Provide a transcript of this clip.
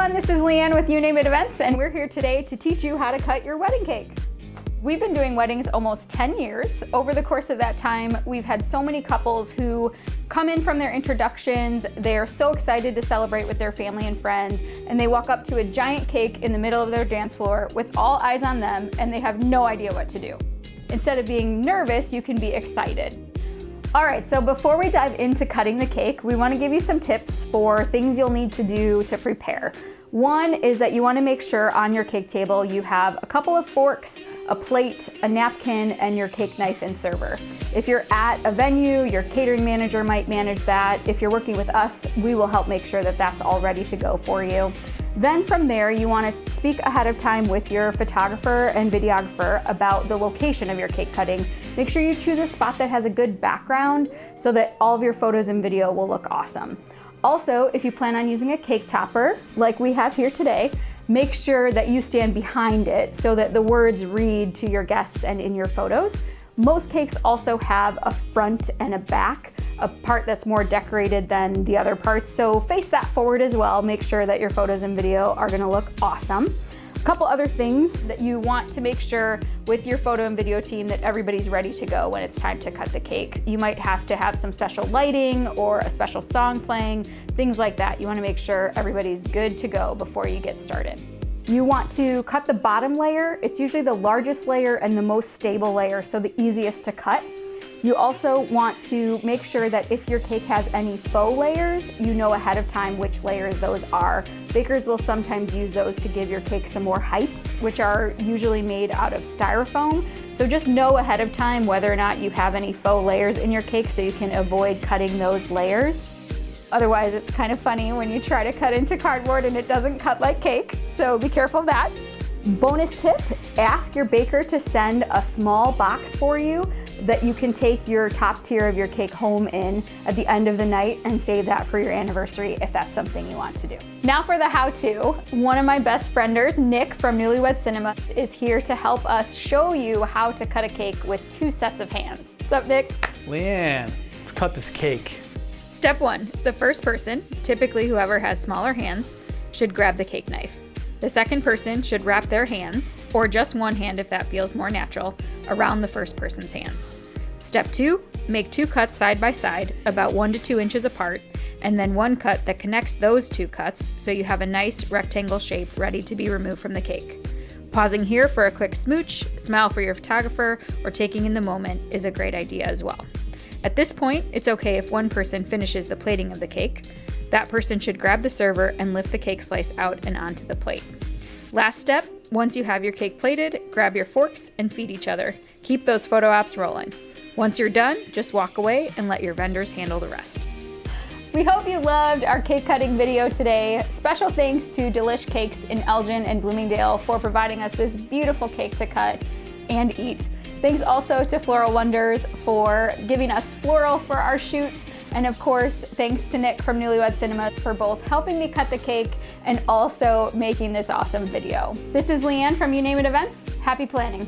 everyone, this is Leanne with You Name It Events, and we're here today to teach you how to cut your wedding cake. We've been doing weddings almost 10 years. Over the course of that time, we've had so many couples who come in from their introductions, they're so excited to celebrate with their family and friends, and they walk up to a giant cake in the middle of their dance floor with all eyes on them, and they have no idea what to do. Instead of being nervous, you can be excited. All right, so before we dive into cutting the cake, we want to give you some tips for things you'll need to do to prepare. One is that you want to make sure on your cake table you have a couple of forks, a plate, a napkin, and your cake knife and server. If you're at a venue, your catering manager might manage that. If you're working with us, we will help make sure that that's all ready to go for you. Then from there, you want to speak ahead of time with your photographer and videographer about the location of your cake cutting. Make sure you choose a spot that has a good background so that all of your photos and video will look awesome. Also, if you plan on using a cake topper, like we have here today, make sure that you stand behind it so that the words read to your guests and in your photos. Most cakes also have a front and a back, a part that's more decorated than the other parts, so face that forward as well. Make sure that your photos and video are gonna look awesome. A couple other things that you want to make sure with your photo and video team that everybody's ready to go when it's time to cut the cake. You might have to have some special lighting or a special song playing, things like that. You wanna make sure everybody's good to go before you get started. You want to cut the bottom layer. It's usually the largest layer and the most stable layer, so the easiest to cut. You also want to make sure that if your cake has any faux layers, you know ahead of time which layers those are. Bakers will sometimes use those to give your cake some more height, which are usually made out of styrofoam. So just know ahead of time whether or not you have any faux layers in your cake so you can avoid cutting those layers. Otherwise, it's kind of funny when you try to cut into cardboard and it doesn't cut like cake, so be careful of that. Bonus tip, ask your baker to send a small box for you that you can take your top tier of your cake home in at the end of the night and save that for your anniversary if that's something you want to do. Now for the how-to. One of my best frienders, Nick from Newlyweds Cinema, is here to help us show you how to cut a cake with 2 sets of hands. What's up, Nick? Leanne, let's cut this cake. Step 1, the first person, typically whoever has smaller hands, should grab the cake knife. The second person should wrap their hands, or just one hand if that feels more natural, around the first person's hands. Step 2, make 2 cuts side by side, about 1 to 2 inches apart, and then 1 cut that connects those 2 cuts so you have a nice rectangle shape ready to be removed from the cake. Pausing here for a quick smooch, smile for your photographer, or taking in the moment is a great idea as well. At this point, it's okay if one person finishes the plating of the cake. That person should grab the server and lift the cake slice out and onto the plate. Last step, once you have your cake plated, grab your forks and feed each other. Keep those photo ops rolling. Once you're done, just walk away and let your vendors handle the rest. We hope you loved our cake cutting video today. Special thanks to Delish Cakes in Elgin and Bloomingdale for providing us this beautiful cake to cut and eat. Thanks also to Floral Wonders for giving us floral for our shoot. And of course, thanks to Nick from Newlyweds Cinema for both helping me cut the cake and also making this awesome video. This is Leanne from You Name It Events. Happy planning.